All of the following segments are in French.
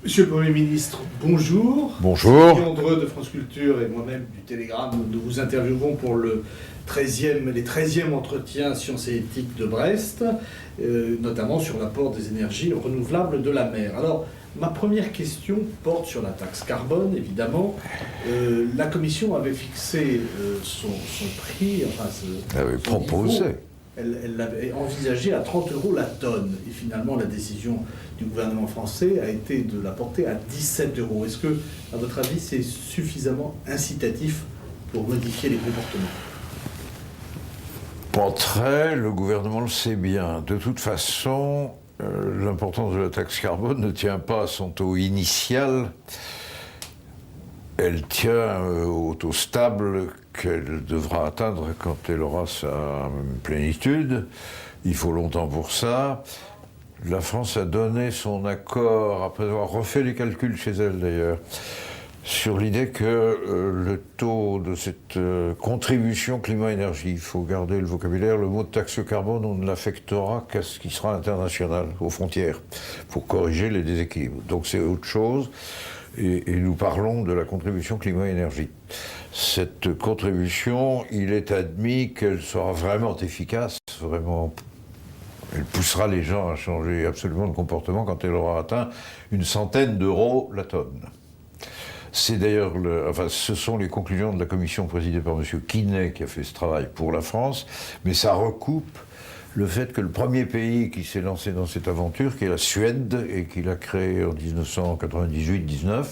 Monsieur le Premier ministre, bonjour. Bonjour. Guillaume Dreux de France Culture et moi-même du Télégramme, nous vous interviewons pour les 13e entretiens Sciences et éthique de Brest, notamment sur l'apport des énergies renouvelables de la mer. Alors, ma première question porte sur la taxe carbone, évidemment. La Commission avait fixé son prix, Elle avait proposé. niveau. Elle l'avait envisagé à 30 € la tonne. Et finalement, la décision du gouvernement français a été de la porter à 17 €. Est-ce que, à votre avis, c'est suffisamment incitatif pour modifier les comportements ? Pas très, le gouvernement le sait bien. De toute façon, l'importance de la taxe carbone ne tient pas à son taux initial. Elle tient au taux stable qu'elle devra atteindre quand elle aura sa plénitude. Il faut longtemps pour ça. La France a donné son accord, après avoir refait les calculs chez elle d'ailleurs, sur l'idée que le taux de cette contribution climat-énergie, il faut garder le vocabulaire, le mot de taxe carbone, on ne l'affectera qu'à ce qui sera international, aux frontières, pour corriger les déséquilibres. Donc c'est autre chose. Et nous parlons de la contribution climat-énergie. Cette contribution, il est admis qu'elle sera vraiment efficace, vraiment. Elle poussera les gens à changer absolument de comportement quand elle aura atteint une centaine d'euros la tonne. C'est d'ailleurs, ce sont les conclusions de la commission présidée par M. Quinet qui a fait ce travail pour la France, mais ça recoupe le fait que le premier pays qui s'est lancé dans cette aventure, qui est la Suède, et qui l'a créée en 1998-19,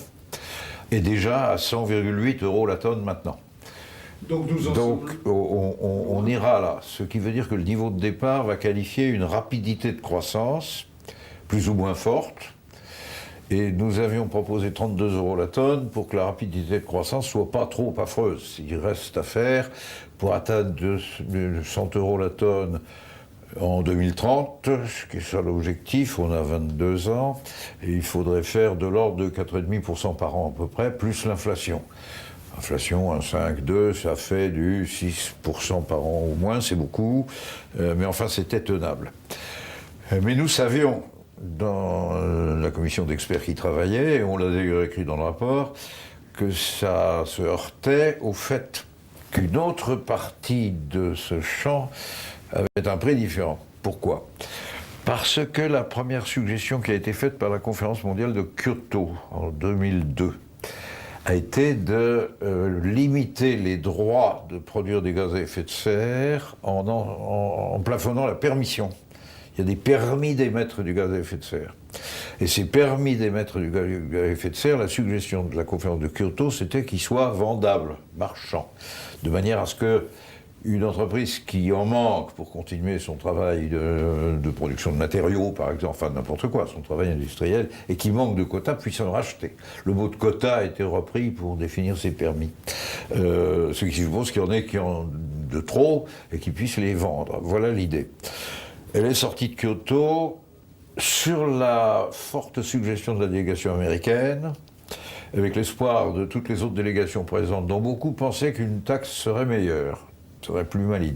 est déjà à 100,8 € la tonne maintenant. Donc on ira là, ce qui veut dire que le niveau de départ va qualifier une rapidité de croissance plus ou moins forte, et nous avions proposé 32 € la tonne pour que la rapidité de croissance soit pas trop affreuse. Il reste à faire pour atteindre 100 € la tonne en 2030, ce qui est ça l'objectif, on a 22 ans, et il faudrait faire de l'ordre de 4,5% par an à peu près, plus l'inflation. Inflation, 1,5, ça fait du 6% par an au moins, c'est beaucoup, mais enfin c'était tenable. Mais nous savions, dans la commission d'experts qui travaillait, et on l'a d'ailleurs écrit dans le rapport, que ça se heurtait au fait qu'une autre partie de ce champ avait un prix différent. Pourquoi ? Parce que la première suggestion qui a été faite par la conférence mondiale de Kyoto en 2002 a été de limiter les droits de produire des gaz à effet de serre en plafonnant la permission. Il y a des permis d'émettre du gaz à effet de serre. Et ces permis d'émettre du gaz à effet de serre, la suggestion de la conférence de Kyoto, c'était qu'ils soient vendables, marchands, de manière à ce que une entreprise qui en manque pour continuer son travail de production de matériaux, par exemple, enfin n'importe quoi, son travail industriel, et qui manque de quotas, puisse en racheter. Le mot de quota a été repris pour définir ces permis. Ce qui suppose qu'il y en ait qui en de trop et qui puissent les vendre. Voilà l'idée. Elle est sortie de Kyoto sur la forte suggestion de la délégation américaine, avec l'espoir de toutes les autres délégations présentes, dont beaucoup pensaient qu'une taxe serait meilleure, serait plus maligne.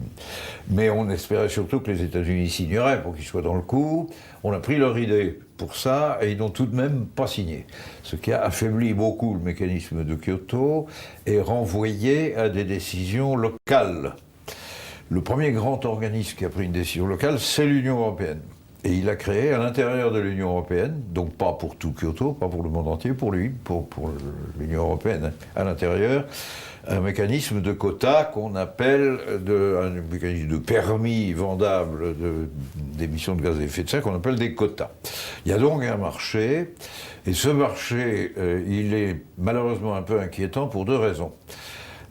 Mais on espérait surtout que les États-Unis signeraient pour qu'ils soient dans le coup. On a pris leur idée pour ça et ils n'ont tout de même pas signé. Ce qui a affaibli beaucoup le mécanisme de Kyoto et renvoyé à des décisions locales. Le premier grand organisme qui a pris une décision locale, c'est l'Union européenne. Et il a créé à l'intérieur de l'Union européenne, donc pas pour tout Kyoto, pas pour le monde entier, pour lui, pour l'Union européenne à l'intérieur, un mécanisme de quotas qu'on appelle un mécanisme de permis vendable d'émissions de gaz à effet de serre qu'on appelle des quotas. Il y a donc un marché, et ce marché, il est malheureusement un peu inquiétant pour deux raisons.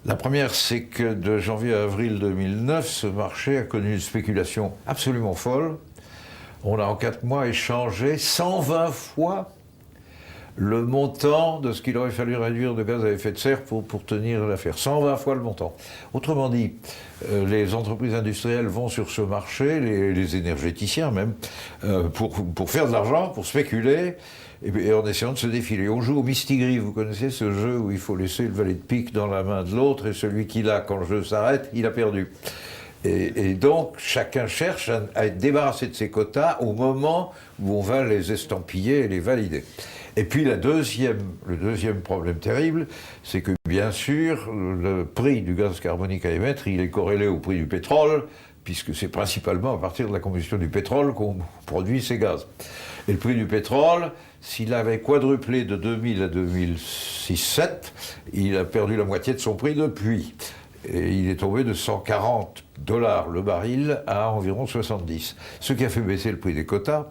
La première, c'est que de janvier à avril 2009, ce marché a connu une spéculation absolument folle. On a en 4 mois échangé 120 fois le montant de ce qu'il aurait fallu réduire de gaz à effet de serre pour tenir l'affaire. 120 fois le montant. Autrement dit, les entreprises industrielles vont sur ce marché, les énergéticiens même, pour faire de l'argent, pour spéculer, et en essayant de se défiler. On joue au Mistigri, vous connaissez ce jeu où il faut laisser le valet de pique dans la main de l'autre, et celui qui l'a, quand le jeu s'arrête, il a perdu. Et donc, chacun cherche à être débarrassé de ses quotas au moment où on va les estampiller et les valider. Et puis le deuxième problème terrible, c'est que bien sûr, le prix du gaz carbonique à émettre, il est corrélé au prix du pétrole, puisque c'est principalement à partir de la combustion du pétrole qu'on produit ces gaz. Et le prix du pétrole, s'il avait quadruplé de 2000 à 2006-7, il a perdu la moitié de son prix depuis. Et il est tombé de 140 $ le baril à environ 70. Ce qui a fait baisser le prix des quotas.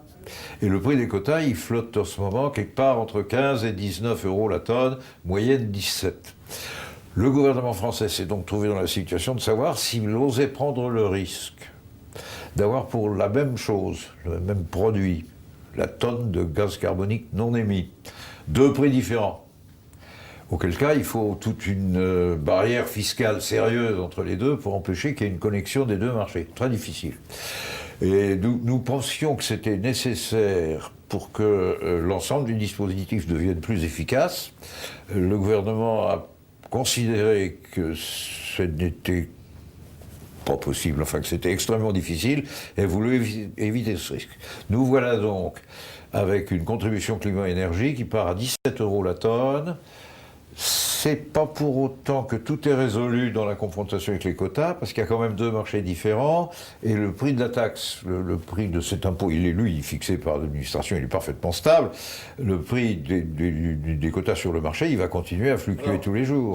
Et le prix des quotas, il flotte en ce moment quelque part entre 15 et 19 € la tonne, moyenne 17. Le gouvernement français s'est donc trouvé dans la situation de savoir s'il osait prendre le risque d'avoir pour la même chose, le même produit, la tonne de gaz carbonique non émis, deux prix différents. Auquel cas, il faut toute une barrière fiscale sérieuse entre les deux pour empêcher qu'il y ait une connexion des deux marchés. Très difficile. Et nous pensions que c'était nécessaire pour que l'ensemble du dispositif devienne plus efficace. Le gouvernement a considéré que ce n'était pas possible, enfin que c'était extrêmement difficile, et a voulu éviter ce risque. Nous voilà donc avec une contribution climat-énergie qui part à 17 € la tonne. C'est pas pour autant que tout est résolu dans la confrontation avec les quotas, parce qu'il y a quand même deux marchés différents, et le prix de la taxe, le prix de cet impôt, il est fixé par l'administration, il est parfaitement stable. Le prix des quotas sur le marché, il va continuer à fluctuer tous les jours.